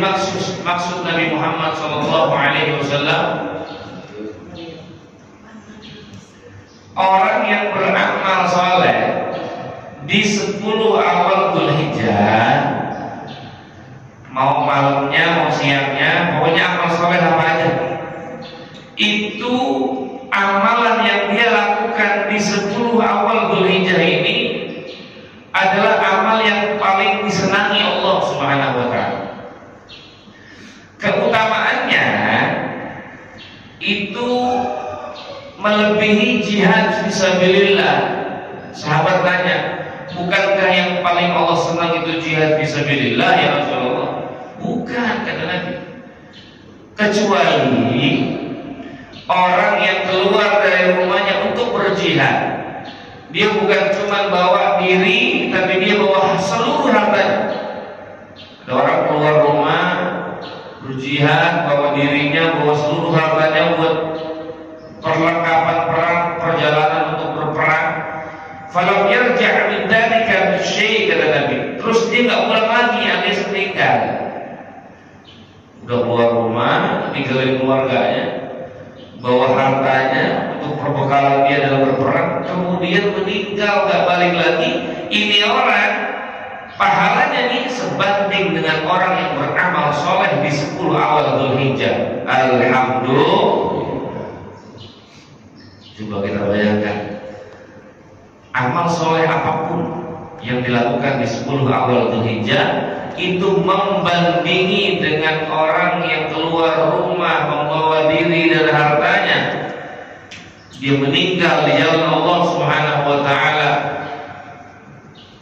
maksud Nabi Muhammad SAW? Orang yang beramal soleh di 10 awal Dzulhijjah, mau malamnya mau siangnya, pokoknya amal soleh apa aja, itu amalan yang dia lakukan di 10 awal Dzulhijjah ini adalah amal yang paling disenangi Allah Subhanahu wa Ta'ala. Keutamaannya itu melebihi jihad fisabilillah. Sahabat tanya, bukankah yang paling Allah senang itu jihad fisabilillah ya Rasulullah? Bukan, kata Nabi. Kecuali orang yang keluar dari rumahnya untuk berjihad. Dia bukan cuma bawa diri, tapi dia bawa seluruh hartanya. Ada orang keluar rumah berjihad, bawa dirinya, bawa seluruh hartanya buat perlengkapan perang, perjalanan untuk berperang. Falam yarja' min dzalika bisyai', kata Nabi. Terus dia nggak pulang lagi, alias meninggal. Udah keluar rumah, ninggalin keluarganya, bawa hartanya untuk perbekalan dia dalam berperang, kemudian meninggal, nggak balik lagi. Ini orang pahalanya nih sebanding dengan orang yang beramal soleh di 10 awal Dzulhijjah. Alhamdulillah. Coba kita bayangkan, amal soleh apapun yang dilakukan di 10 awal Dzulhijjah itu membandingi dengan orang yang keluar rumah membawa diri dan hartanya, dia meninggal di jalan Allah Subhanahu wa Ta'ala.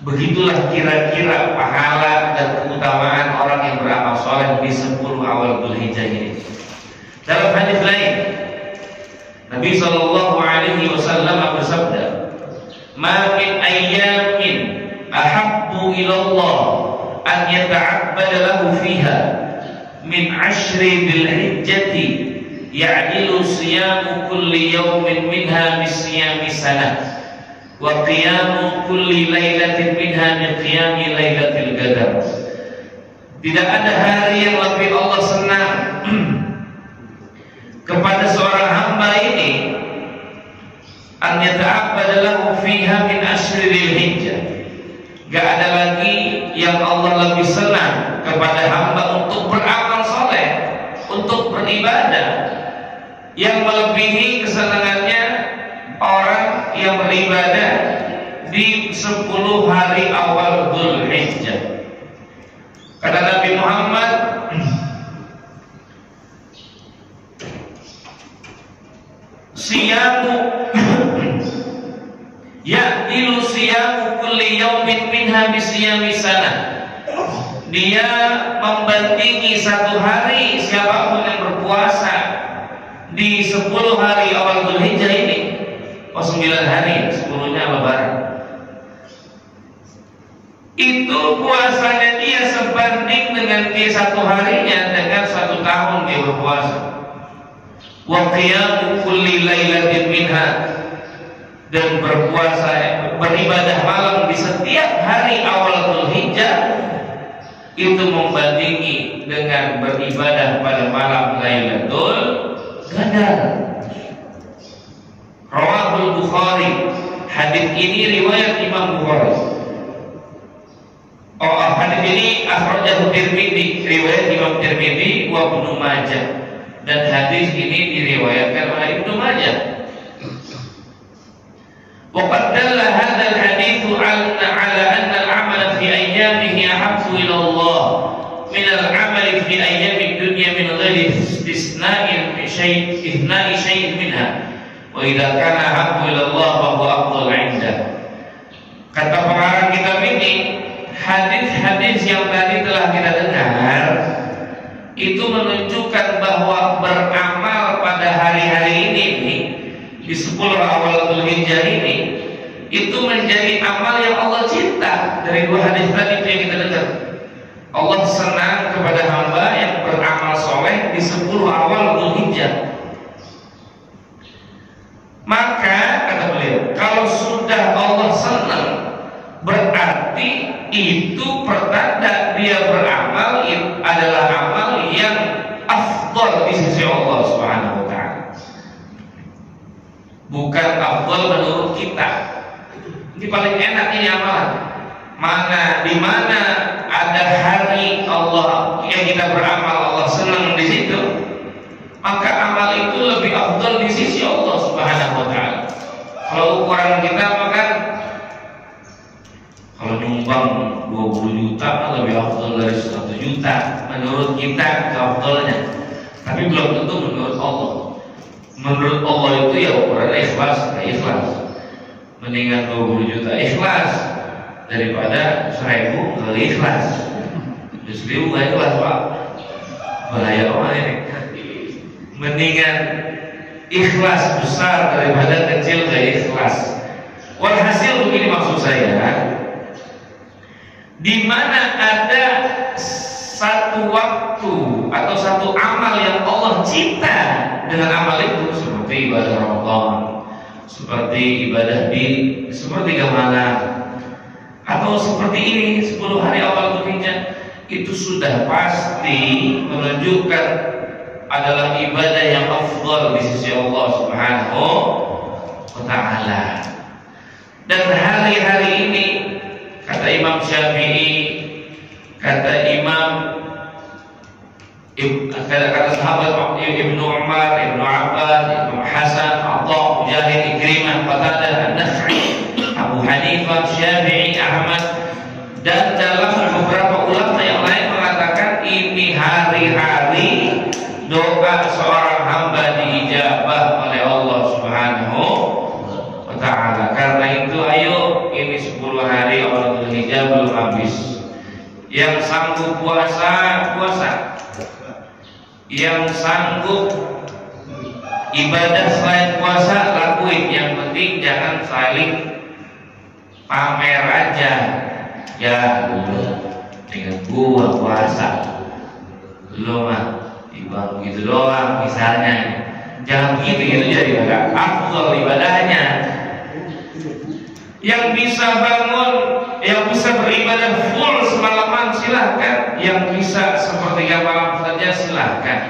Begitulah kira-kira pahala dan keutamaan orang yang beramal soleh di 10 awal Dzulhijjah ini. Dalam hadis lain, Nabi SAW bersabda, "Ma min ayyamin ahabbu ila Allah an yata'abbada lahu fiha min 'ashri Dzulhijjati ya'dilu siyamu kulli yawmin minha bisiyami sanah wa qiyamu kulli lailatin minha min qiyami lailatil qadar." Tidak ada hari yang lebih Allah senang kepada seorang hamba ini an yata'abbada lahu fiha min ashri Dzulhijjah. Gak ada lagi yang Allah lebih senang kepada hamba untuk beramal soleh, untuk beribadah, yang melebihi kesenangannya orang yang beribadah di 10 hari awal Dzulhijjah. Kata Nabi Muhammad, siyamu ya'dilu siyamu kulli yawmin minha bisiyami sanah. Dia membandingi satu hari siapapun yang berpuasa di 10 hari awal Dzulhijjah ini. 9 hari, 10-nya Lebaran. Itu puasanya dia sebanding dengan dia satu harinya dengan 1 tahun dia berpuasa. Wa qiyamu kulli lailatin minha, dan berpuasa, beribadah malam di setiap hari awal Dzulhijjah itu membandingi dengan beribadah pada malam Lailatul Qadar. Rawahul Bukhari. Hadis ini riwayat Imam Bukhari. Hadis ini akhrajahu Tirmidzi, riwayat Imam Tirmidzi wa Ibnu Majah. Dan hadis ini diriwayatkan oleh Ibnu Majah. وقد دل هذا الحديث على أن العمل في أيامه أحب إلى الله من العمل في أيام الدنيا من غير استثناء شيء منها وإذا كان أحب إلى الله فهو أفضل عنده. Kata pengarang kitab ini, hadis-hadis yang tadi telah kita dengar itu menunjukkan bahwa beramal pada hari-hari ini di 10 awal Dzulhijjah ini itu menjadi amal yang Allah cinta. Dari 2 hadis tadi itu yang kita dengar, Allah senang kepada hamba yang beramal soleh di 10 awal Dzulhijjah. Maka kata beliau, kalau sudah Allah senang, berarti itu pertanda dia beramal adalah amal Allah Subhanahu wa taala. Bukan afdal menurut kita. Ini paling enak ini amalan. Di mana ada hari Allah yang kita beramal, Allah senang di situ, maka amal itu lebih afdal di sisi Allah Subhanahu wa taala. Kalau ukuran kita maka kalau nyumbang 20 juta lebih afdal dari 1 juta menurut kita keafdalannya. Tapi belum tentu menurut Allah. Menurut Allah itu ya ukuran ikhlas, mendingan 20 juta ikhlas daripada 1000 nggak ikhlas. 1000 nggak ikhlas Pak, bahaya orang ini. Mendingan ikhlas besar daripada kecil nggak ikhlas. Walhasil begini maksud saya, di mana ada satu waktu atau satu amal yang Allah cinta dengan amal itu, seperti ibadah Ramadan, seperti ibadah di sepertiga malam, atau seperti ini 10 hari awal Dzulhijjah, itu sudah pasti menunjukkan adalah ibadah yang afdal di sisi Allah Subhanahu wa taala. Dan hari-hari ini kata Imam Syafi'i, kata sahabat Ibnu Umar, Ibnu Abbas, Ibnu Hasan, Atha, Mujahid, Ikrimah, Qatadah, An-Nakh'i, Abu Hanifah, Syafi'i, Ahmad, dan dalam beberapa ulama yang lain mengatakan ini hari-hari doa seorang hamba diijabah oleh Allah Subhanahu wa taala. Karena itu ayo, ini 10 hari awal Dzulhijjah belum habis. Yang sanggup puasa, yang sanggup ibadah selain puasa, lakuin. Yang penting jangan saling pamer aja. Ya dengan gua puasa, lu mah ibang gitu doang misalnya. Jangan begitu jadi agak afdal ibadahnya. Yang bisa bangun, yang bisa beribadah full semalaman silahkan. Yang bisa sepertiga malam saja silahkan.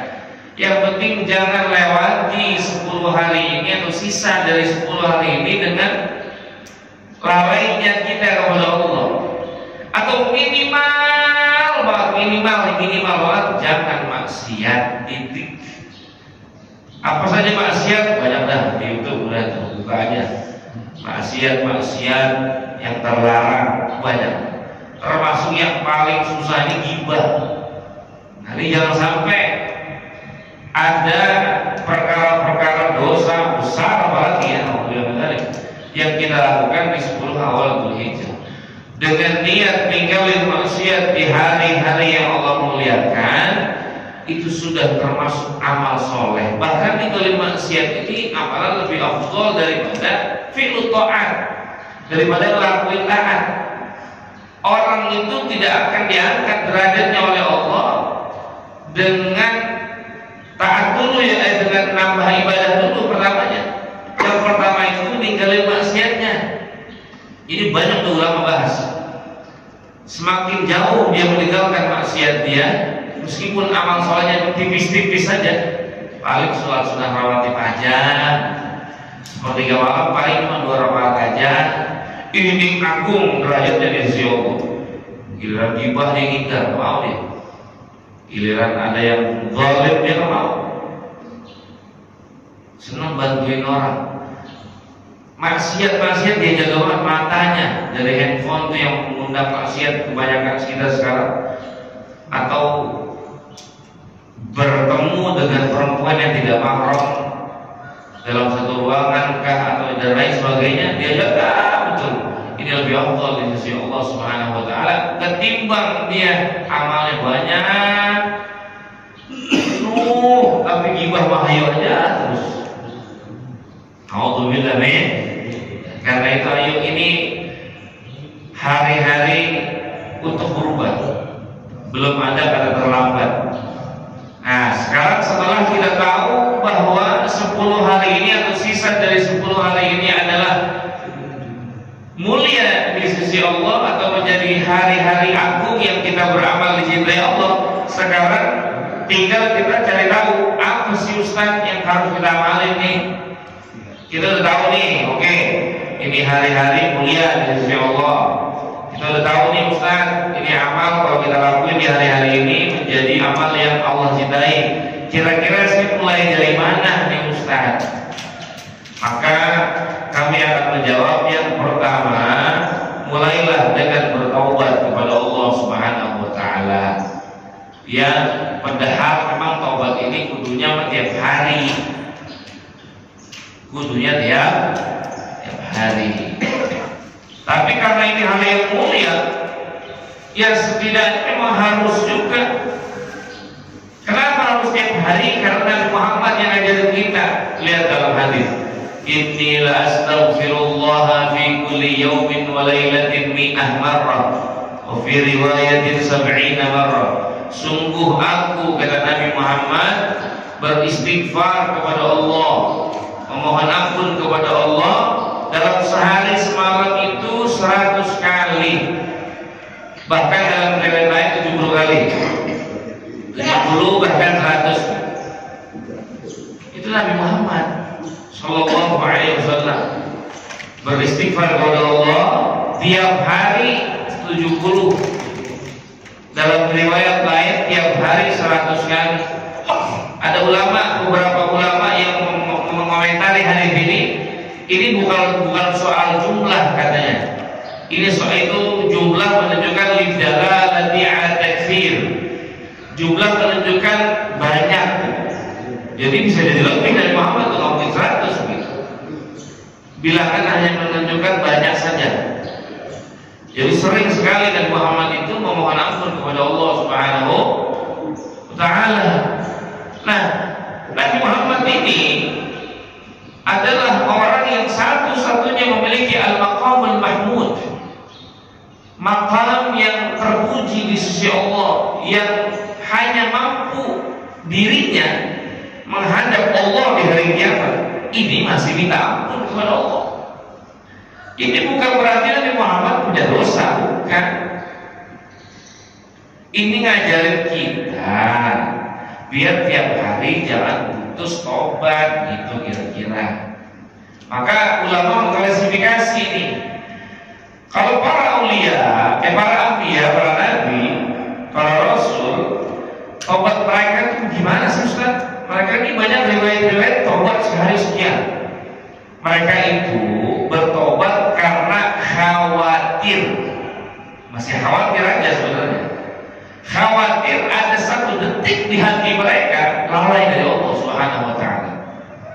Yang penting jangan lewati 10 hari ini atau sisa dari 10 hari ini dengan lalainya kita kepada Allah. Atau minimal banget jangan maksiat, titik. Apa saja maksiat banyak dah di YouTube, udah tuh buka aja. Maksiat yang terlarang banyak. Termasuk yang paling susah ini ghibah. Nah, ini jangan sampai ada perkara-perkara dosa besar apalagi yang kita lakukan di 10 awal Dzulhijjah dengan niat ninggalin maksiat di hari-hari yang Allah muliakan, itu sudah termasuk amal soleh. Bahkan ninggalin maksiat ini amalan lebih afdal daripada fi'lu ta'at, daripada lakuin taat. Orang itu tidak akan diangkat derajatnya oleh Allah dengan taat dulu ya, dengan nambah ibadah dulu pertamanya. Yang pertama itu ninggalin maksiatnya. Ini banyak tuh ulama bahas. Semakin jauh dia meninggalkan maksiat dia, meskipun amal solehnya tipis-tipis saja, paling sholat sunnah rawatib aja, sepertiga malam paling cuma 2 rakaat aja, ini agung derajatnya di sisi Allah. Giliran ghibah dia ngindar, mau dia. Giliran ada yang zalim dia nggak mau. Senang bantuin orang. Maksiat dia jaga banget matanya dari handphone tuh yang mengundang maksiat kebanyakan kita sekarang, atau bertemu dengan perempuan yang tidak mahram dalam satu ruangan kah atau dan lain sebagainya, dia jaga betul. Ini lebih afdal di sisi Allah Subhanahu wa taala ketimbang dia amalnya banyak tapi ghibah wahyu aja terus. Alhamdulillah nih. Karena itu ayo ini hari-hari untuk berubah. Belum ada kata terlambat. Nah, sekarang setelah kita tahu bahwa 10 hari ini atau sisa dari 10 hari ini adalah mulia di sisi Allah atau menjadi hari-hari agung yang kita beramal dicintai Allah. Sekarang tinggal kita cari tahu apa sih Ustaz yang harus kita amalin nih. Kita udah tahu nih, oke, ini hari-hari mulia di sisi Allah. Kita udah tahu nih Ustaz, ini amal kalau kita lakuin di hari-hari ini menjadi amal yang Allah cintai. Kira-kira saya mulai dari mana nih Ustaz? Maka kami akan menjawab yang pertama, mulailah dengan bertaubat kepada Allah Subhanahu wa taala. Ya, padahal memang taubat ini kudunya tiap hari. Kudunya tiap hari. Tapi karena ini hal yang mulia, ya setidaknya memang harus juga. Kenapa harus tiap hari? Karena Nabi Muhammad yang ngajarin kita. Lihat dalam hadis, inni la astaghfirullah fi kulli yawmin wa lailatin mi'ah marrah wa fi riwayatin 70 marrah. Sungguh aku, kata Nabi Muhammad, beristighfar kepada Allah, memohon ampun kepada Allah dalam sehari semalam itu 100 kali, bahkan dalam riwayat lain 70 kali, 70 bahkan 100. Itu Nabi Muhammad Sallallahu Alaihi Wasallam beristighfar kepada Allah tiap hari 70. Dalam riwayat lain tiap hari 100 kali. Ada beberapa ulama yang mengomentari hadis ini bukan soal jumlah katanya. Ini soal itu jumlah menunjukkan lidalalati ala takfir. Jumlah menunjukkan banyak. Jadi bisa jadi lebih dari Muhammad atau mungkin 100 gitu. Bilangan hanya menunjukkan banyak saja. Jadi sering sekali Nabi Muhammad itu memohon ampun kepada Allah Subhanahu wa taala. Nah, Nabi Muhammad ini adalah orang yang satu-satunya memiliki al-maqamul mahmud. Maqam yang terpuji di sisi Allah, yang hanya mampu dirinya menghadap Allah di hari kiamat. Ini masih minta ampun kepada Allah. Ini bukan berarti Nabi Muhammad punya dosa, bukan. Ini ngajarin kita biar tiap hari jangan putus tobat, gitu kira-kira. Maka ulama mengklasifikasi ini. Kalau para aulia, para anbiya, para nabi, para rasul, tobat mereka itu gimana sih Ustaz? Mereka ini banyak riwayat-riwayat tobat sehari sekian. Mereka itu bertobat karena khawatir, masih khawatir aja sebenarnya. Khawatir ada satu detik di hati mereka lalai dari Allah Subhanahu wa taala.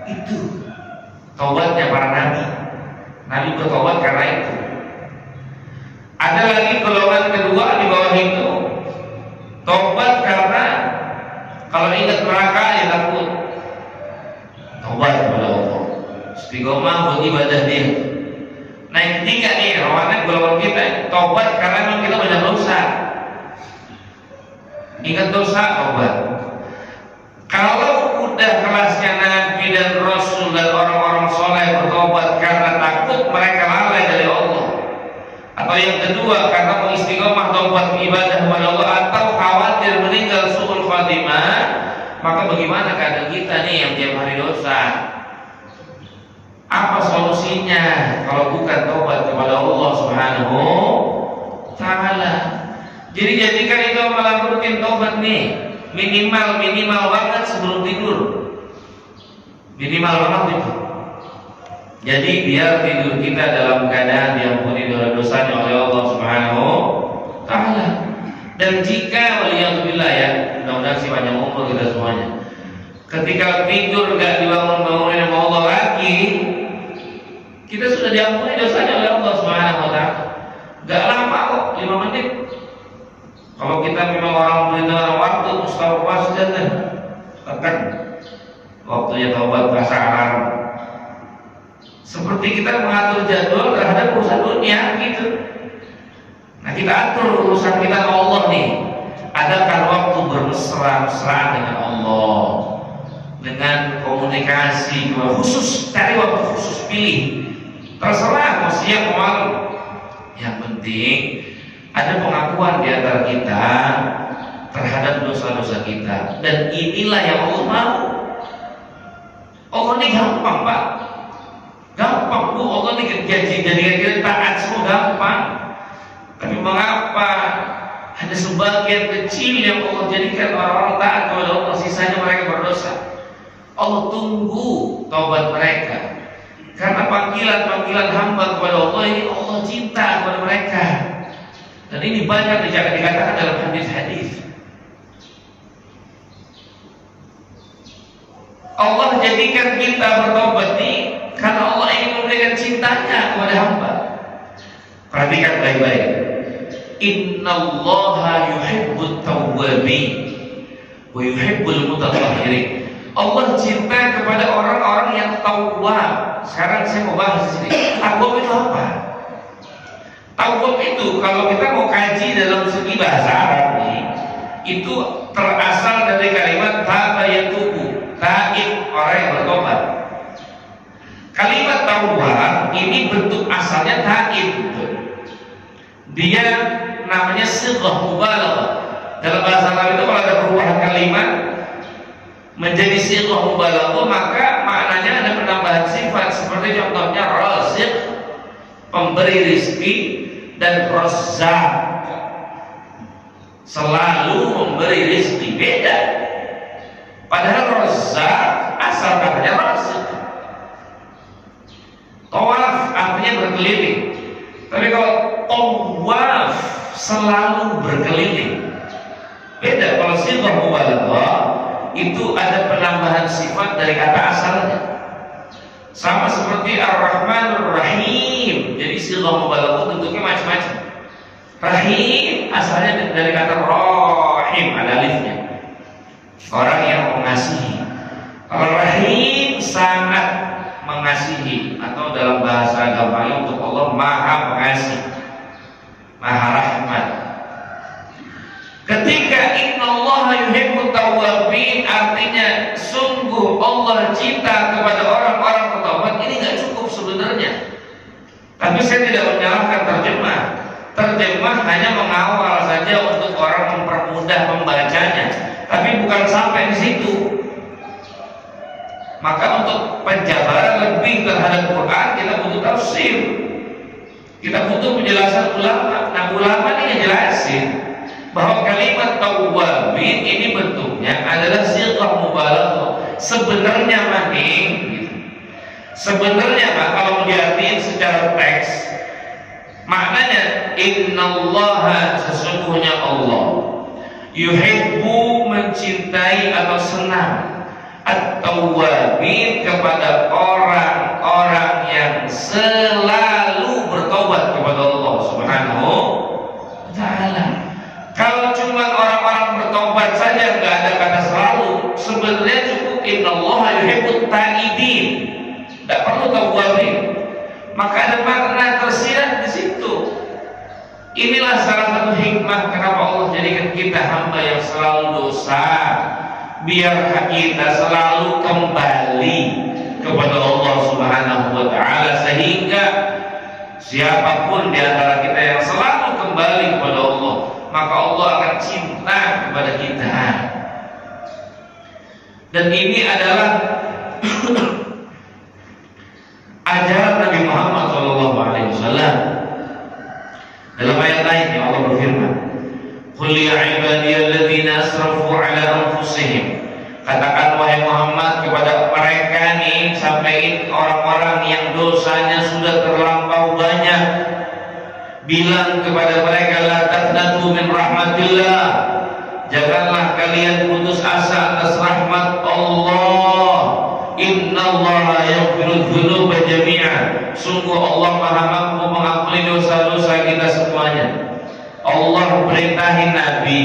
Itu taubatnya para nabi. Nabi bertobat karena itu. Ada lagi golongan kedua di bawah itu, tobat karena kalau ingat neraka ya takut. Tobat kepada Allah, istiqomah beribadah dia. Nah yang ketiga nih, rawanan golongan kita, tobat karena memang kita banyak dosa. Ingat dosa, tobat. Kalau udah kelasnya Nabi dan Rasul dan orang-orang soleh bertobat karena takut mereka lalai dari Allah, atau yang kedua karena mengistiqomah tobat ibadah kepada Allah, atau khawatir meninggal su'ul khatimah, maka bagaimana keadaan kita nih yang tiap hari dosa? Apa solusinya kalau bukan tobat kepada Allah Subhanahu wa taala? Jadi jadikan itu amalan rutin tobat nih, minimal banget sebelum tidur, minimal banget itu. Jadi biar tidur kita dalam keadaan diampuni dosa-dosanya oleh Allah Subhanahu wa taala. Dan jika waliyadzubillah ya, mudah-mudahan sih panjang umur kita semuanya, ketika tidur gak dibangun-bangunin sama Allah lagi, kita sudah diampuni dosanya oleh Allah Subhanahu wa taala. Gak lama kok, 5 menit. Kalau kita memang orang beritahu waktu, mustafa saja kan, tekan waktunya taubat bahasa alarm. Seperti kita mengatur jadwal terhadap urusan dunia gitu. Nah kita atur urusan kita ke Allah nih. Adakan waktu bermesra-mesraan dengan Allah, dengan komunikasi khusus, cari waktu khusus, pilih. Terserah mau siang mau malam. Yang penting ada pengakuan di antara kita, terhadap dosa-dosa kita. Dan inilah yang Allah mau. Allah ini gampang Pak, gampang Bu. Allah ini jadikan kita taat semua gampang. Tapi mengapa hanya sebagian kecil yang Allah jadikan orang-orang taat kepada Allah, sisanya mereka berdosa? Allah tunggu taubat mereka, karena panggilan-panggilan hamba kepada Allah ini Allah cinta kepada mereka. Dan ini banyak dikatakan dalam hadis-hadis. Allah jadikan kita bertobat ini karena Allah ingin memberikan cintanya kepada hamba. Perhatikan baik-baik. Innallaha yuhibbut tawwabin wa yuhibbul mutatahhirin. Allah cinta kepada orang-orang yang tawwab. Sekarang saya mau bahas di sini. Tawwab itu apa? Tawwab itu kalau kita mau kaji dalam segi bahasa Arab nih, itu terasal dari kalimat taba yatubu. Taib, orang yang bertobat. Kalimat tawwab ini bentuk asalnya taib. Dia namanya sighah mubalaghah. Dalam bahasa Arab itu kalau ada perubahan kalimat menjadi sighah mubalaghah, maka maknanya ada penambahan sifat. Seperti contohnya raziq, pemberi rizki, dan razzaq, selalu memberi rizki. Beda. Padahal razzaq asal katanya raziq. Tawaf artinya berkeliling. Tapi kalau tawaf selalu berkeliling. Beda. Kalau sighah mubalaghah itu ada penambahan sifat dari kata asalnya. Sama seperti Ar-Rahmanur Rahim. Jadi sighah mubalaghah bentuknya macam-macam. Rahim asalnya dari kata rahim, ada alifnya. Orang yang mengasihi. Kalau rahim sangat mengasihi, atau dalam bahasa gampangnya untuk Allah maha pengasih, maha rahmat. Ketika innallaha yuhibbut tawwabin, artinya sungguh Allah cinta kepada orang-orang bertobat. Ini nggak cukup sebenarnya. Tapi saya tidak menyalahkan terjemah. Terjemah hanya mengawal saja untuk orang mempermudah membacanya, tapi bukan sampai di situ. Maka untuk penjabaran lebih terhadap Quran kita butuh tafsir, kita butuh penjelasan ulama. Nah ulama ini ngejelasin bahwa kalimat tawwabin ini bentuknya adalah sighah mubalaghah. Sebenarnya maning, sebenarnya kalau diartikan secara teks, maknanya innallaha, sesungguhnya Allah, yuhibbu, mencintai atau senang, at-tawwabin, kepada orang-orang yang selalu bertobat kepada Allah Subhanahu wa ta'ala. Kalau cuma orang-orang bertobat saja, nggak ada kata selalu, sebenarnya cukup innallaha yuhibbut ta'ibin, tidak perlu tawwabin. Maka ada makna tersirat di situ. Inilah salah satu hikmah kenapa Allah jadikan kita hamba yang selalu dosa, biar kita selalu kembali kepada Allah Subhanahu wa ta'ala, sehingga siapapun di antara kita yang selalu kembali kepada Allah, maka Allah akan cinta kepada kita. Dan ini adalah ajaran Nabi Muhammad SAW. Dalam ayat lain yang Allah berfirman, "Qul ya ibadiyalladzina asrafu ala anfusihim." Katakan wahai Muhammad kepada mereka nih, sampaikan orang-orang yang dosanya sudah terlampau banyak, bilang kepada mereka, la taqnatu min rahmatillah, janganlah kalian putus asa atas rahmat Allah. Innallaha yaghfirudz dzunuba jami'an, sungguh Allah Maha mampu mengampuni dosa-dosa kita semuanya. Allah perintahin Nabi,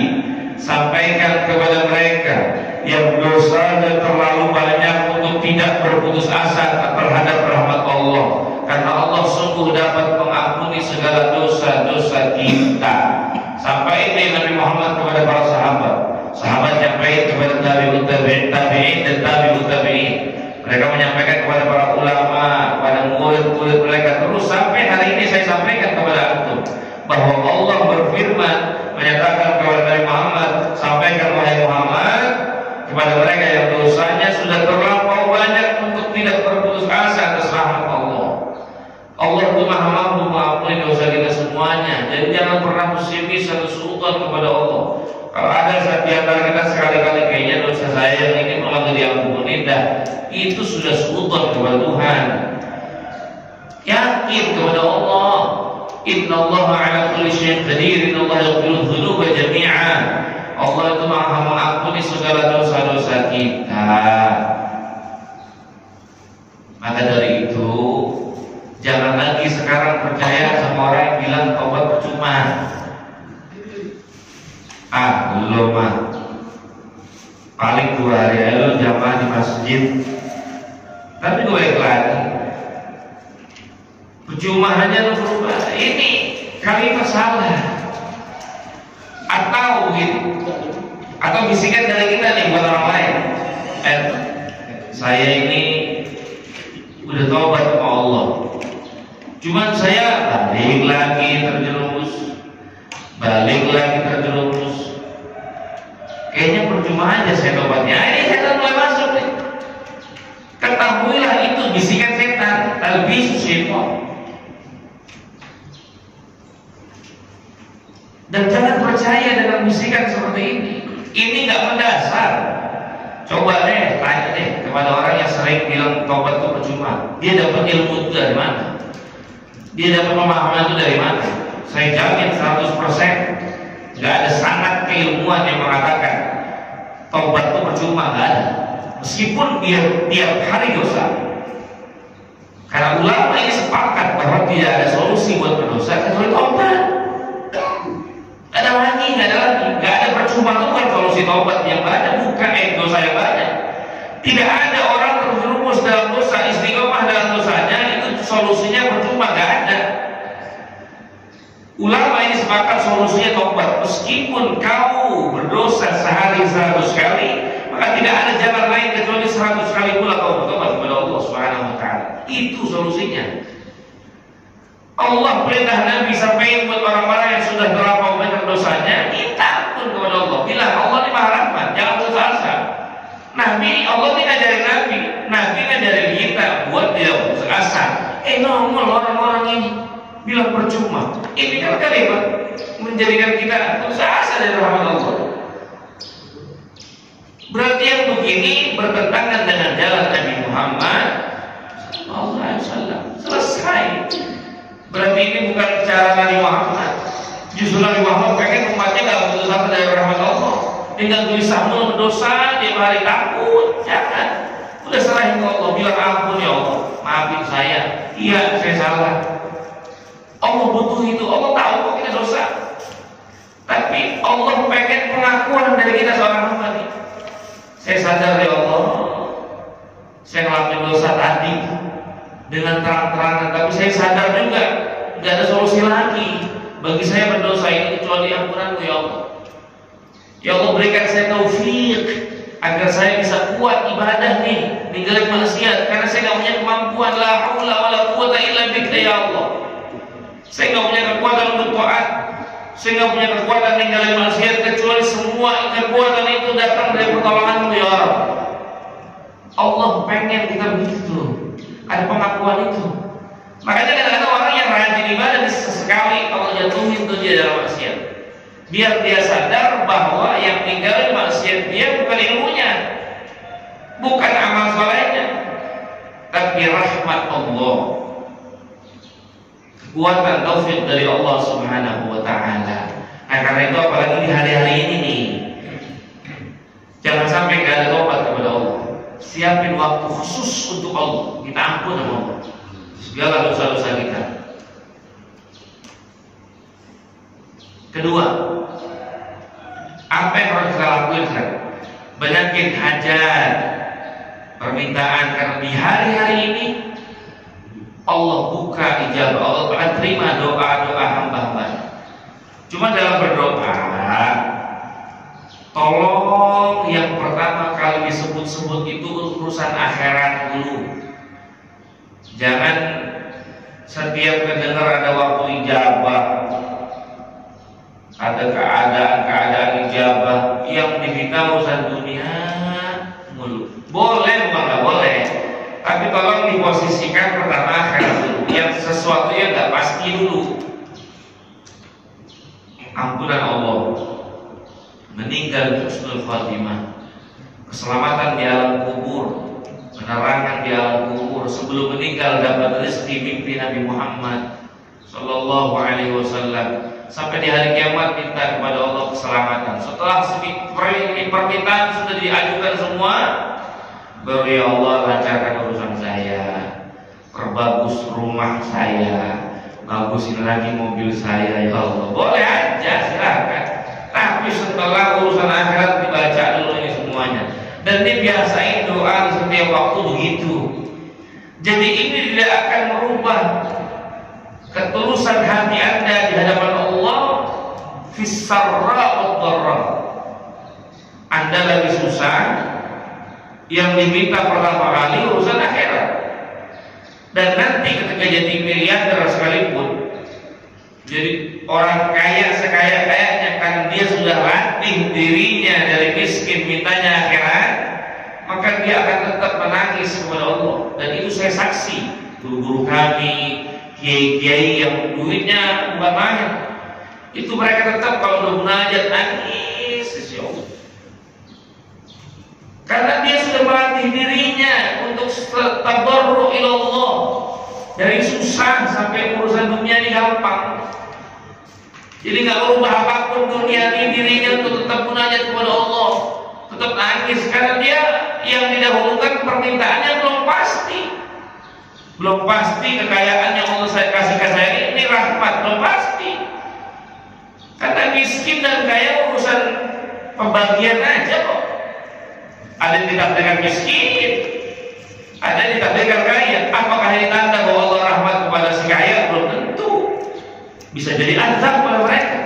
sampaikan kepada mereka yang dosanya terlalu banyak untuk tidak berputus asa terhadap rahmat Allah, karena Allah sungguh dapat mengampuni segala dosa-dosa kita. Sampai ini Nabi Muhammad kepada para sahabat, sahabat nyampaikan kepada tabi'ut tabi'in dan tabi'ut tabi'in. Mereka menyampaikan kepada para ulama, kepada murid-murid mereka, terus sampai hari ini saya sampaikan kepada antum bahwa Allah berfirman menyatakan kepada Nabi Muhammad, sampaikan wahai Muhammad kepada mereka yang dosanya sudah terlampau banyak untuk tidak berputus asa atas rahmat Allah. Allah itu maha mampu mengampuni dosa kita semuanya. Jadi jangan pernah pesimis atau suudzon kepada Allah. Kalau ada saat di antara kita sekali-kali kayaknya dosa saya yang ini malah diampuni, dah itu sudah suudzon kepada Tuhan. Yakin kepada Allah. Inna Allah ala kulli syai'in qadir. Inna Allah yaghfiru dzunuba jami'a. Allah itu maha mengampuni segala dosa-dosa kita. Maka dari itu jangan lagi sekarang percaya sama orang yang bilang taubat percuma. Belum mah. Paling 2 hari lalu jamaah di masjid. Tapi gue lagi. Percuma hanya berubah. Ini kalimat salah. Atau gitu. Atau bisikan dari kita nih buat orang lain. Saya ini udah taubat sama Allah. Cuman saya balik lagi terjerumus. Kayaknya percuma aja saya taubatnya. Ini setan mulai masuk nih. Ketahuilah itu bisikan setan. Talbisus syaitan. Dan jangan percaya dengan bisikan seperti ini. Ini nggak mendasar. Coba deh tanya deh kepada orang yang sering bilang taubat itu percuma. Dia dapat ilmu itu dari mana? Dia dapat pemahaman itu dari mana? Saya jamin 100% nggak ada sanad keilmuan yang mengatakan taubat itu percuma, nggak ada. Meskipun dia tiap hari dosa. Karena ulama ini sepakat bahwa tidak ada solusi buat berdosa kecuali taubat. Nggak ada percuma itu kan solusi taubat yang banyak, bukan dosa yang banyak. Tidak ada orang terjerumus dalam dosa, istiqomah dalam dosanya itu solusinya percuma, nggak ada. Ulama ini sepakat solusinya taubat. Meskipun kau berdosa sehari 100 kali, maka tidak ada jalan lain kecuali 100 kali pula kau bertobat kepada Allah Subhanahu wa taala. Itu solusinya. Allah perintah Nabi sampaikan buat orang-orang yang sudah terlampau banyak dosanya, minta ampun kepada Allah. Bilang Allah ini maha rahmat, jangan putus asa. Nabi, Allah ini ngajarin Nabi ngajarin kita buat tidak putus asa. Nongol orang-orang ini bilang percuma. Ini kan kalimat menjadikan kita putus asa dari rahmat Allah. Berarti yang begini bertentangan dengan jalan Nabi Muhammad SAW. Selesai. Berarti ini bukan cara Nabi Muhammad. Justru Nabi Muhammad pengen umatnya gak putus asa dari rahmat Allah. Dia gak gelisah mulu berdosa, dia hari takut. Jangan. Udah serahin ke Allah, bilang ampun ya Allah, maafin saya. Iya, saya salah. Allah butuh itu. Allah tahu kok kita dosa. Tapi Allah pengen pengakuan dari kita seorang hamba nih. Saya sadar ya Allah, saya ngelakuin dosa tadi dengan terang-terangan, tapi saya sadar juga nggak ada solusi lagi bagi saya berdosa ini kecuali ampunanmu ya Allah. Ya Allah, berikan saya taufik agar saya bisa kuat ibadah nih, ninggalin maksiat, karena saya nggak punya kemampuan. La haula wala quwwata illa bika ya Allah. Saya nggak punya kekuatan untuk taat, saya nggak punya kekuatan ninggalin maksiat, kecuali semua kekuatan itu datang dari pertolonganmu ya Allah. Allah pengen kita begitu. Ada pengakuan itu. Makanya kadang-kadang orang yang rajin ibadah sesekali Allah jatuhin tuh dia dalam maksiat. Biar dia sadar bahwa yang tinggalin maksiat dia bukan ilmunya, bukan amal solehnya, tapi rahmat Allah, kekuatan taufik dari Allah Subhanahu wa taala. Nah, karena itu apalagi di hari-hari ini nih, jangan sampai gak ada tobat kepada Allah. Siapin waktu khusus untuk Allah, kita ampun sama Allah segala dosa-dosa kita. Kedua, apa yang harus kita lakukan? Banyakin hajat, permintaan, karena di hari-hari ini Allah buka ijabah, Allah akan terima doa-doa hamba-hamba. Cuma dalam berdoa, tolong yang pertama kali disebut-sebut itu urusan akhirat dulu. Jangan setiap mendengar ada waktu ijabah, ada keadaan ijabah yang diminta urusan dunia mulu. Boleh bukan nggak boleh, tapi tolong diposisikan pertama akhirat dulu, yang sesuatu yang nggak pasti dulu. Ampunan Allah, meninggal husnul khatimah, keselamatan di alam kubur, penerangan di alam kubur, sebelum meninggal dapat rezeki mimpi Nabi Muhammad Sallallahu Alaihi Wasallam, sampai di hari kiamat minta kepada Allah keselamatan. Setelah permintaan sudah diajukan semua, baru ya Allah lancarkan urusan saya, perbagus rumah saya, bagusin lagi mobil saya ya Allah. Boleh aja, silakan. Tapi setelah urusan akhirat dibaca dulu ini semuanya. Dan dibiasain doa di setiap waktu begitu. Jadi ini tidak akan merubah ketulusan hati Anda di hadapan Allah. Fis-sarra wad-dharra. Anda lagi susah, yang diminta pertama kali urusan akhirat. Dan nanti ketika jadi miliarder sekalipun, jadi orang kaya sekaya-kayanya, kan dia sudah latih dirinya dari miskin mintanya akhirat, maka dia akan tetap menangis kepada Allah. Dan itu saya saksi, guru-guru kami, kiai-kiai yang duitnya bukan banyak, itu mereka tetap kalau udah munajat nangis, ya Allah. Karena dia sudah melatih dirinya untuk tadarru ila Allah. Dari susah sampai urusan dunia ini gampang. Jadi nggak berubah apapun dunia ini, dirinya untuk tetap munajat kepada Allah, tetap nangis karena dia yang didahulukan permintaannya belum pasti. Belum pasti kekayaan yang Allah saya kasih ke saya ini rahmat, belum pasti. Karena miskin dan kaya urusan pembagian aja kok. Ada yang ditakdirkan miskin, ada yang ditakdirkan kaya. Apakah ini tanda bahwa Allah rahmat kepada si kaya? Belum tentu. Bisa jadi azab pada mereka.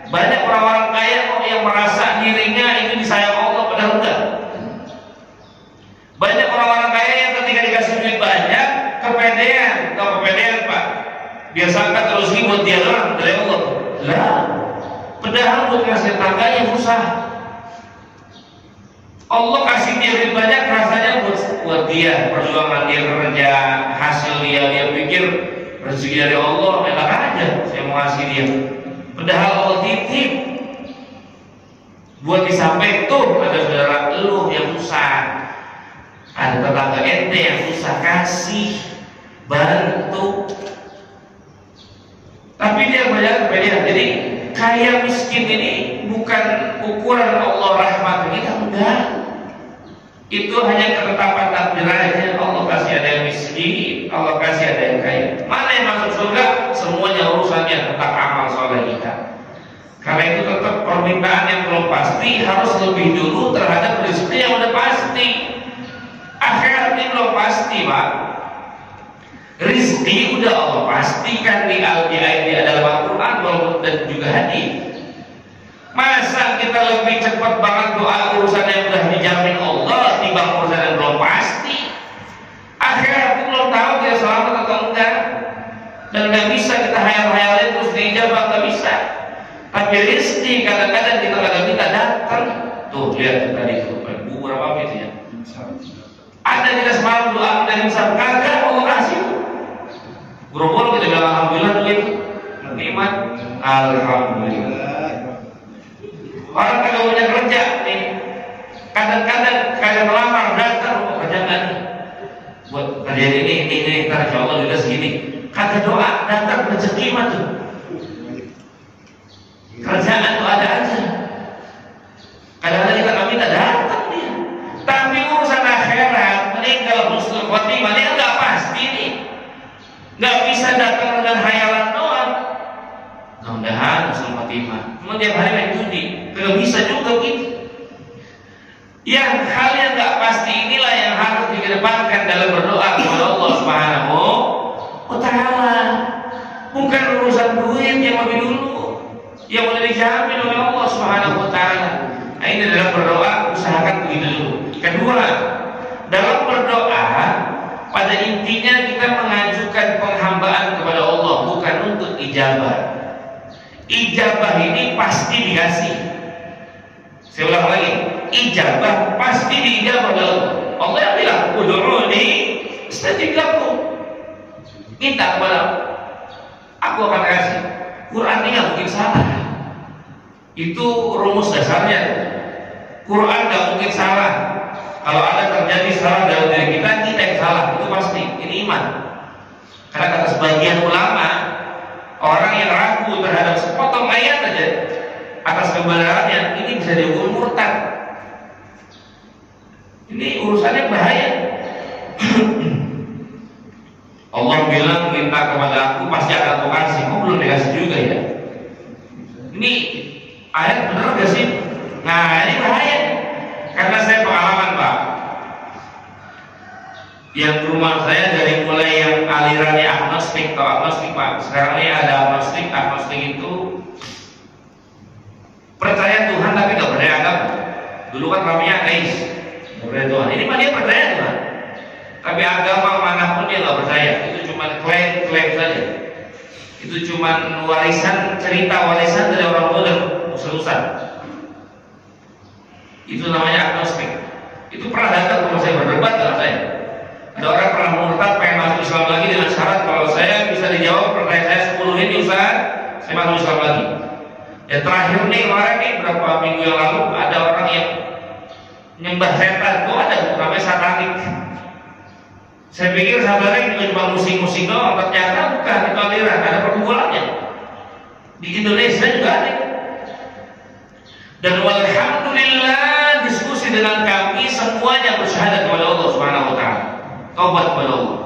Banyak orang-orang kaya kok yang merasa dirinya itu disayang Allah, padahal enggak. Banyak orang-orang kaya yang ketika dikasih duit banyak, kepedean. Tahu kepedean Pak? Dia sangka terus buat dia doang dari Allah. Lah, padahal buat ngasih tangganya susah. Allah kasih dia lebih banyak, rasanya buat dia, perjuangan dia kerja, hasil dia pikir rezeki dari Allah, enak aja saya mau kasih dia. Padahal Allah titip buat disampaikan tuh ada saudara lu yang susah, ada tetangga ente yang susah, kasih, bantu. Tapi dia banyak kepedean. Jadi kaya miskin ini bukan ukuran Allah rahmat kita, enggak. Itu hanya ketetapan takdir aja. Allah kasih ada yang miskin, Allah kasih ada yang kaya. Mana yang masuk surga? Semuanya urusannya tentang amal soleh kita. Karena itu tetap permintaan yang belum pasti harus lebih dulu terhadap rezeki yang udah pasti. Akhirat ini belum pasti Pak. Rizki udah Allah pastikan di dalam Al-Quran dan juga hadis. Masa kita lebih cepat banget doa urusan yang udah dijamin Allah timbang urusan yang belum pasti? Akhirat itu belum tahu dia selamat atau enggak, dan nggak bisa kita hayal-hayalin terus dijawab, nggak bisa. Tapi rezeki kadang-kadang kita nggak minta datang. Tuh lihat tadi itu berapa gitu ya? Ada kita semalam doa dari misal kagak Allah kasih. Buru-buru kita bilang alhamdulillah duit nikmat, alhamdulillah. Orang kagak punya kerja nih, kadang-kadang kagak melamar datang kerjaan buat kerjaan ini ntar insya Allah juga segini. Kagak doa datang rezeki mah tuh. Kerjaan tuh ada aja. Kadang-kadang kita nggak minta datang dia. Tapi urusan akhirat meninggal husnul khotimah ini nggak pasti nih. Nggak bisa datang dengan hayalan doang. Mudah-mudahan husnul khotimah. Cuma tiap hari main judi. Gak bisa juga gitu. Yang hal yang gak pasti inilah yang harus dikedepankan dalam berdoa kepada Allah Subhanahu wa Ta'ala. Bukan urusan duit yang lebih dulu, yang boleh dijamin oleh Allah Subhanahu wa Ta'ala. Nah, ini dalam berdoa usahakan begitu dulu. Kedua, dalam berdoa pada intinya kita mengajukan penghambaan kepada Allah, bukan untuk ijabah. Ijabah ini pasti dikasih. Saya ulang lagi, ijabah pasti diijabah oleh Allah. Allah yang bilang, ud'uni astajib lakum. Minta kepada aku akan kasih. Quran ini nggak mungkin salah. Itu rumus dasarnya. Quran nggak mungkin salah. Kalau ada terjadi salah dalam diri kita, kita yang salah. Itu pasti. Ini iman. Karena kata sebagian ulama, orang yang ragu terhadap sepotong ayat aja atas kebenarannya, ini bisa dihukum murtad. Ini urusannya bahaya. Allah bilang minta kepada aku pasti akan aku kasih. Kok belum dikasih juga ya? Ini ayat benar gak sih? Nah ini bahaya. Karena saya pengalaman Pak, yang rumah saya dari mulai yang alirannya agnostik atau agnostik Pak, sekarang ini ada agnostik. Agnostik itu percaya Tuhan tapi gak percaya agama. Dulu kan namanya ateis, gak percaya Tuhan. Ini mah dia percaya Tuhan, tapi agama manapun dia gak percaya. Itu cuma klaim saja. Itu cuma warisan, cerita warisan dari orang tua dan usul-usul. Itu namanya agnostik. Itu pernah datang rumah saya berdebat dengan saya. Ada orang pernah murtad pengen masuk Islam lagi dengan syarat kalau saya bisa dijawab pertanyaan saya 10 ini Ustaz, saya masuk Islam lagi. Ya terakhir nih kemarin nih berapa minggu yang lalu ada orang yang nyembah setan. Itu ada namanya satanik. Saya pikir satanik itu cuma musik-musik doang, ternyata bukan, itu aliran, ada perkumpulannya. Di Indonesia juga ada. Dan walhamdulillah diskusi dengan kami semuanya bersyahadat kepada Allah Subhanahu wa taala. Taubat kepada Allah.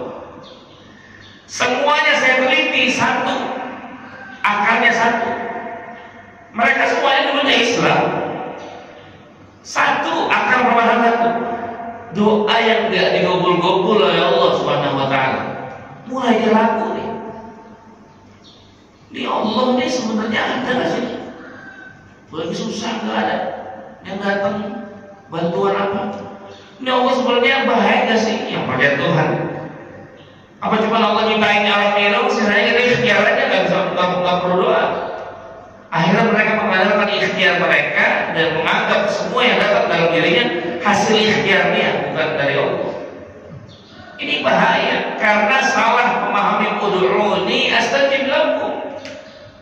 Semuanya saya teliti satu. Akarnya satu. Mereka semuanya dulunya Islam. Satu akar permasalahan satu. Doa yang tidak digobul-gobul oleh Allah Subhanahu wa taala. Mulai ragu nih. Ini Allah nih sebenarnya ada nggak sih? Lagi susah nggak ada yang datang bantuan apa? Ini Allah sebenarnya baik nggak sih? Yang pakai Tuhan. Apa cuma Allah nyiptain alam minum, sisanya kita ikhtiar aja nggak perlu doa. Akhirnya mereka mengandalkan ikhtiar mereka dan menganggap semua yang datang dalam dirinya hasil ikhtiarnya, bukan dari Allah. Ini bahaya karena salah memahami ud'uni astajib lakum.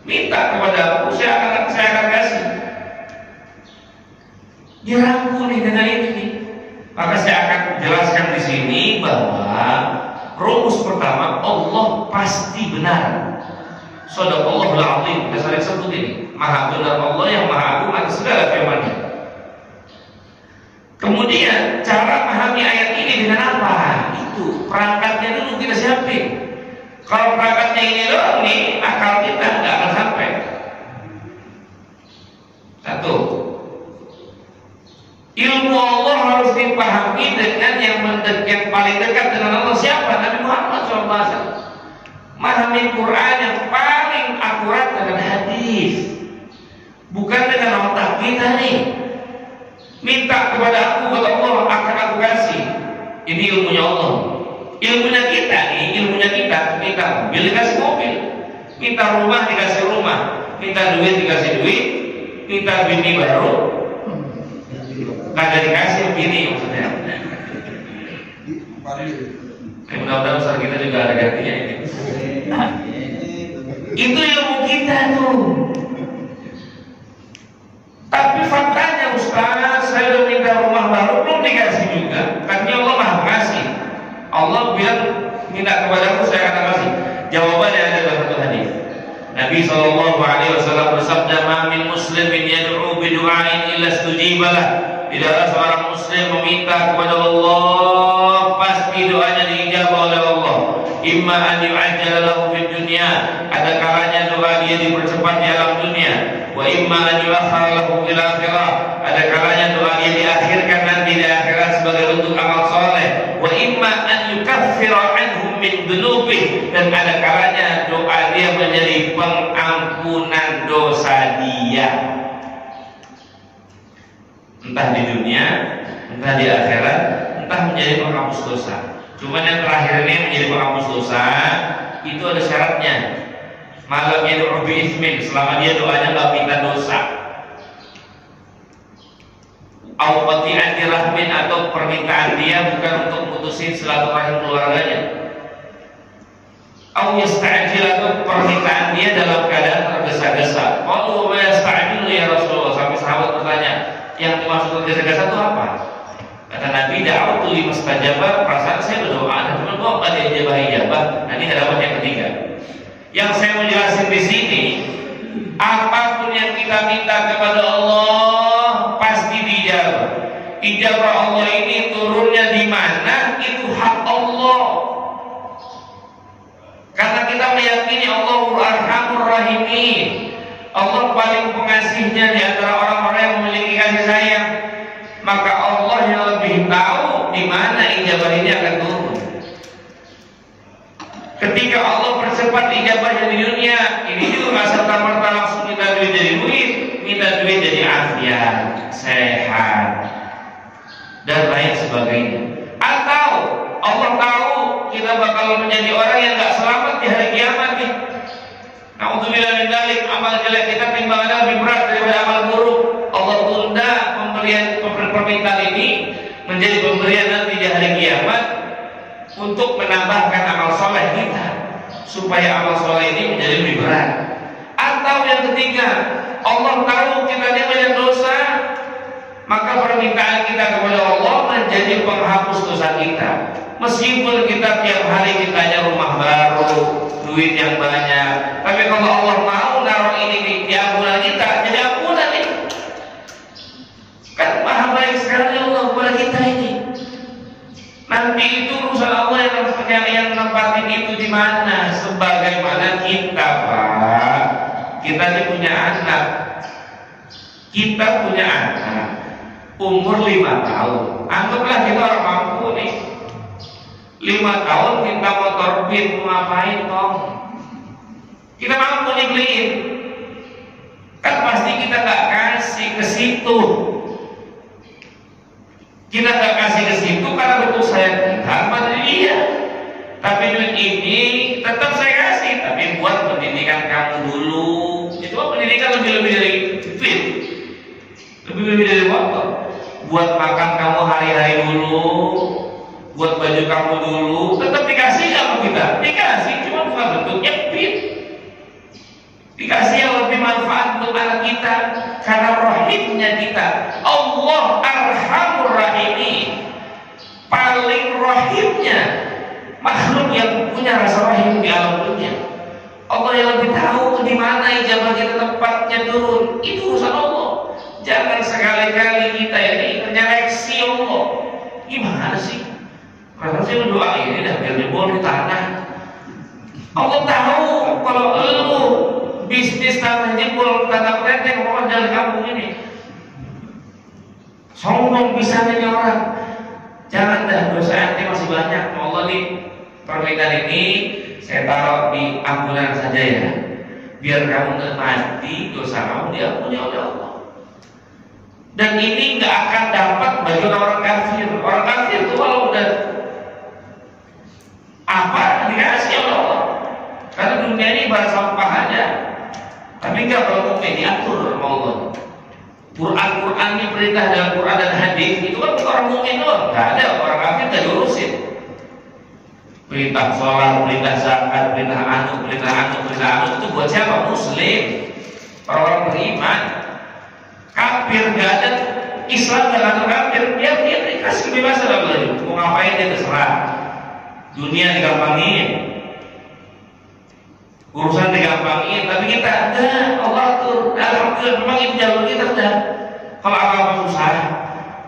Minta kepada aku, saya akan kasih. Diragu nih dengan ini. Maka saya akan jelaskan di sini bahwa rumus pertama, Allah pasti benar. Shadaqallahul azim. Saya sering sebut ini. Maha benar Allah yang maha agung atas segala firman-Nya. Kemudian cara memahami ayat ini dengan apa? Itu perangkatnya dulu kita siapin. Kalau perangkatnya ini doang nih, akal kita nggak akan sampai. Satu, ilmu Allah harus dipahami dengan yang paling dekat dengan Allah. Siapa? Nabi Muhammad SAW. Memahami Quran yang paling akurat dengan hadis, bukan dengan otak kita nih. Minta kepada aku, kata Allah akan aku kasih. Ini ilmunya Allah. Ilmunya kita nih, ilmunya kita. Minta mobil dikasih mobil, minta rumah dikasih rumah, minta duit dikasih duit, minta bini baru kagak dikasih bini maksudnya. Mudah-mudahan usaha kita juga ada gantinya ini. Itu ilmu kita tuh. Tapi faktanya Ustaz, saya udah minta rumah baru belum dikasih juga. Katanya Allah maha kasih. Allah bilang minta kepada aku saya akan kasih. Jawabannya ada dalam satu hadis. Nabi SAW bersabda, "Ma min muslimin yad'u bi du'ain illa istujiba lah." Tidaklah seorang muslim meminta kepada Allah pasti doanya diijabah oleh Allah. Imma an yu'ajjala lahu fid dunya, ada kalanya doa dia dipercepat di alam dunia. Wa imma an yu'akhkhara lahu fil akhirah, ada kalanya doa dia diakhirkan nanti di akhirat sebagai bentuk amal saleh. Wa imma an yukaffira anhum min dzunubih, dan ada kalanya doa dia menjadi pengampunan dosa dia. Entah di dunia, entah di akhirat, entah menjadi penghapus dosa. Cuman yang terakhir ini menjadi penghapus dosa itu ada syaratnya. Malam yad'u bi'ithmin, selama dia doanya nggak minta dosa. Au qati'ati rahmin, atau permintaan dia bukan untuk mutusin silaturahim keluarganya. Au yasta'jil, atau permintaan dia dalam keadaan tergesa-gesa. Qalu wa yasta'jilu ya Rasulullah, sampai sahabat bertanya, yang dimaksud tergesa-gesa itu apa? Kata Nabi, da'autu limustajabah, perasaan saya berdoa, cuma kok nggak dijabah ijabah. Nanti nggak dapat yang ketiga. Yang saya mau jelasin di sini, apapun yang kita minta kepada Allah pasti dijabah. Ijabah Allah ini turunnya di mana? Itu hak Allah. Karena kita meyakini Allah Arhamur Rahimin, Allah paling pengasihnya di antara orang-orang yang memiliki kasih sayang. Maka Allah yang lebih tahu di mana ijabah ini akan turun. Ketika Allah percepat ijabahnya di dunia, ini juga nggak serta-merta langsung minta duit jadi duit, minta duit jadi afiat, sehat, dan lain sebagainya. Atau Allah tahu kita bakal menjadi orang yang nggak selamat di hari kiamat nih. Na'udzubillah min dzalik, amal jelek kita timbangannya lebih berat daripada amal buruk. Allah tunda permintaan ini menjadi pemberian nanti di hari kiamat untuk menambahkan amal soleh kita, supaya amal soleh ini menjadi lebih berat. Atau yang ketiga, Allah tahu kita ini banyak dosa, maka permintaan kita kepada Allah menjadi penghapus dosa kita. Meskipun kita tiap hari kitanya rumah baru, duit yang banyak, tapi kalau Allah mau naruh ini di ampunan kita, jadi ampunan ini. Kan maha baik sekali Allah kepada kita ini. Nanti itu urusan Allah yang nempatin itu di mana? Sebagaimana kita, Pak, kita ini punya anak. Kita punya anak umur 5 tahun. Anggaplah kita orang mampu nih. 5 tahun minta motor Beat, mau ngapain Tom? Kita mampu nih beliin. Kan pasti kita gak kasih ke situ. Kita gak kasih ke situ karena bentuk sayang kita pada dia. Tapi duit ini tetap saya kasih, tapi buat pendidikan kamu dulu. Itu pendidikan lebih dari fit, lebih dari waktu. Buat makan kamu hari-hari dulu, buat baju kamu dulu, tetap dikasih sama kita. Dikasih, cuma bukan bentuknya fit. Dikasih yang lebih manfaat untuk anak kita, karena rahimnya kita. Allah Arhamur Rahimin, paling rahimnya makhluk yang punya rasa rahim di alam dunia. Allah yang lebih tahu di mana ijabah kita tempatnya turun. Itu urusan Allah. Jangan sekali-kali kita ini menyeleksi Allah. Gimana sih? Karena saya berdoa ini dah biar jebol di tanah. Allah tahu kalau lu bisnis tanah jebol, tanah preteng, orang jalan kampung ini sombong bisa nih orang. Jangan dah, dosa ente masih banyak. Allah nih, permintaan ini saya taruh di ampunan saja ya, biar kamu nggak mati, dosa kamu diampuni oleh Allah. Dan ini nggak akan dapat bagi orang kafir. Orang kafir itu kalau udah apa dikasih oleh Allah, karena dunia ini ibarat sampah aja. Tapi enggak, kalau mukmin diatur sama Allah. Quran ini perintah dalam Quran dan hadis itu kan untuk orang mukmin doang. Enggak ada orang kafir enggak diurusin. Perintah sholat, perintah zakat, perintah anu itu buat siapa? Muslim, orang beriman. Kafir enggak ada, Islam enggak ada kafir. Dia dikasih kebebasan Allah. Mau ngapain dia terserah. Dunia digampangin, urusan digampangin, tapi kita ada Allah atur. Alhamdulillah, memang itu jalur kita dah. Kalau apa-apa susah,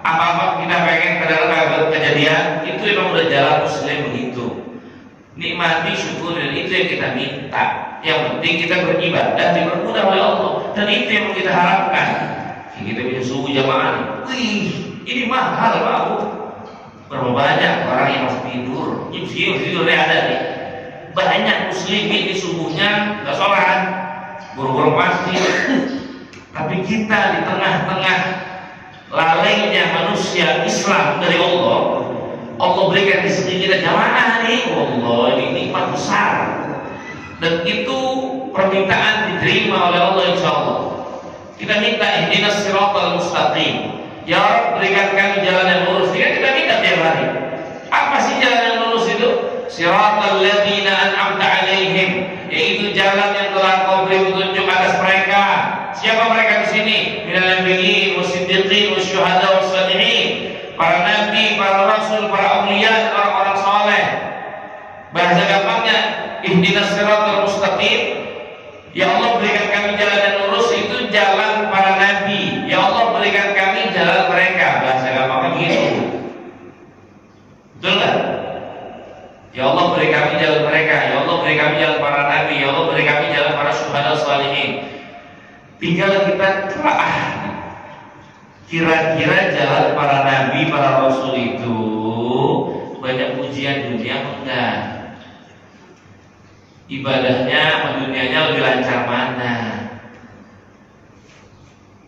apa-apa kita pengen dalam kejadian, itu memang udah jalan Muslim begitu. Nikmati, syukurin, itu yang kita minta. Yang penting kita beribadah dipermudah oleh Allah, dan itu yang kita harapkan. Kita bisa subuh jamaah. Wih, ini mahal bau. Berapa banyak orang yang masih tidur? Tidurnya ada nih. Banyak muslimin di subuhnya nggak sholat, buru-buru masjid. Tapi kita di tengah-tengah lalainya manusia Islam dari Allah, Allah berikan rezeki kita jamaah nih. Allah, ini nikmat besar. Dan itu permintaan diterima oleh Allah insyaallah. Kita minta ihdinas siratal mustaqim. Ya Rabb, berikan kami jalan yang lurus. Kita minta tiap hari. Apa sih jalan yang lurus itu? Siratal ladzina an'amta alaihim, yaitu jalan yang telah Kau beri petunjuk atas mereka. Siapa mereka di sini? Minal nabiyyin wasiddiqin wasyuhada wassalihin. Para nabi, para rasul, para auliya, orang-orang saleh. Bahasa gampangnya, ihdinas siratal mustaqim. Ya Allah, berikan kami jalan yang lurus, itu jalan para nabi. Ya Allah, berikan kami jalan mereka. Bahasa gampangnya begitu. Betul nggak? Ya Allah, beri kami jalan mereka. Ya Allah, beri kami jalan para nabi. Ya Allah, beri kami jalan para syuhada salihin. Tinggal kita telaah. Kira-kira jalan para nabi, para rasul itu banyak ujian dunia enggak? Ibadahnya, dunianya lebih lancar mana?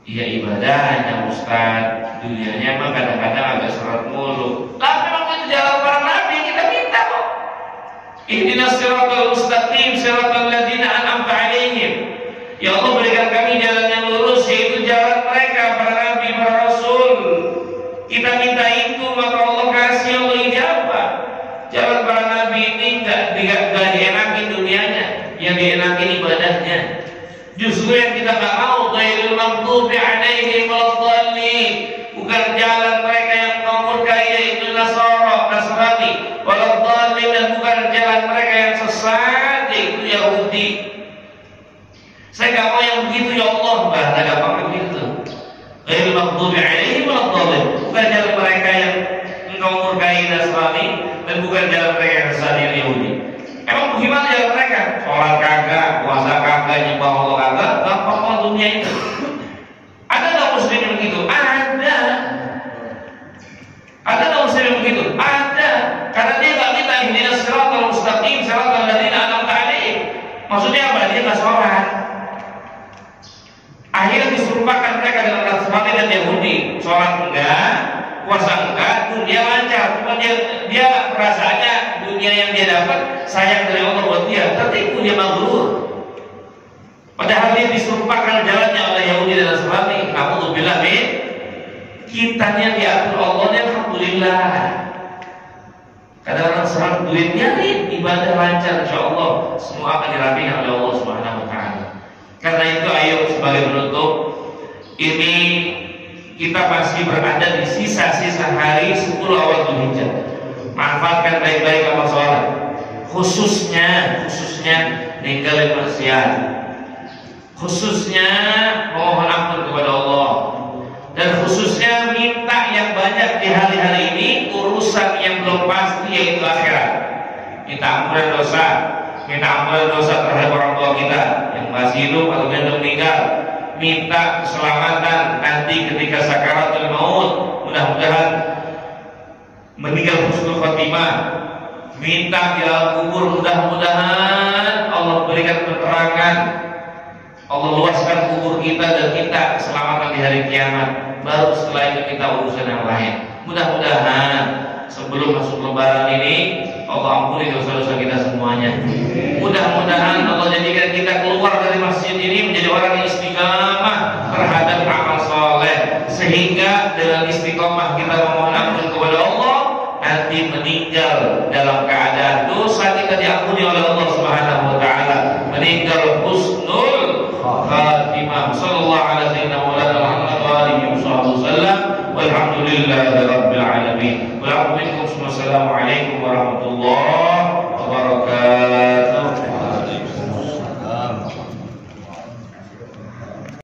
Iya ibadahnya Ustaz, dunianya emang kadang-kadang agak seret mulu. Lah memang itu jalan para nabi, kita minta kok. Ihdinas siratal mustaqim, siratal ladzina an'amta alaihim. Ya Allah, berikan kami jalan yang lurus, yaitu jalan mereka, para nabi, para rasul. Kita minta itu, maka Allah kasih, Allah ijabah. Jalan para nabi ini enggak dienakin dunianya, yang dienakin ibadahnya. Justru yang kita nggak mau, ghairil maghdubi alaihim waladdallin, bukan jalan mereka yang kau murkai, yaitu Nasrani, waladdallin, dan bukan jalan mereka yang sesat, yaitu Yahudi. Saya nggak mau yang begitu ya Allah, bahasa gampang begitu. Ghairil maghdubi alaihim waladdallin, bukan jalan mereka yang engkau murkai Nasrani, dan bukan jalan mereka yang sesat, yaitu Yahudi. Emang bagaimana jalan mereka? Sholat kagak, puasa kagak, nyembah Allah kagak, gampang dunia itu. Ada nggak muslim yang begitu? Ada. Ada nggak muslim yang begitu? Ada. Karena dia nggak minta ihdinas siratal mustaqim, siratal ladzina an'amta alaihim. Maksudnya apa? Dia nggak sholat. Akhirnya diserupakan mereka dengan Nasrani dan Yahudi. Sholat enggak, puasa enggak, dunia lancar. Cuma dia perasaannya dunia yang dia dapat sayang dari Allah buat dia, tertipu, dia maghrur. Padahal dia diserupakan jalannya oleh Yahudi dan Nasrani. Alhamdulillah, kitanya diatur Allah, dan alhamdulillah. Kadang orang serang duitnya, ibadah lancar, insya Allah semua akan dirapikan oleh Allah Subhanahu Wa Taala. Karena itu, ayo sebagai penutup ini, kita masih berada di sisa-sisa hari 10 awal Dzulhijjah. Manfaatkan baik-baik amal sholat, khususnya ninggalin maksiat, khususnya mohon ampun kepada Allah, dan khususnya minta yang banyak di hari-hari ini urusan yang belum pasti, yaitu akhirat. Minta ampunan dosa, terhadap orang tua kita yang masih hidup atau yang sudah meninggal. Minta keselamatan nanti ketika sakaratul maut, mudah-mudahan meninggal husnul khotimah. Minta di alam kubur, mudah-mudahan Allah berikan penerangan, Allah luaskan kubur kita, dan kita keselamatan di hari kiamat. Baru setelah itu kita urusan yang lain. Mudah-mudahan sebelum masuk lebaran ini Allah ampuni dosa-dosa kita semuanya. Mudah-mudahan Allah jadikan kita keluar dari masjid ini menjadi orang yang istiqamah terhadap amal soleh, sehingga dengan istiqamah kita memohon ampun kepada Allah, nanti meninggal dalam keadaan dosa kita diampuni oleh Allah Subhanahu Wa Taala, meninggal husnul khatimah. Sallallahu alaihi wasallam. Walhamdulillahirabbil alamin. Wassalamualaikum warahmatullahi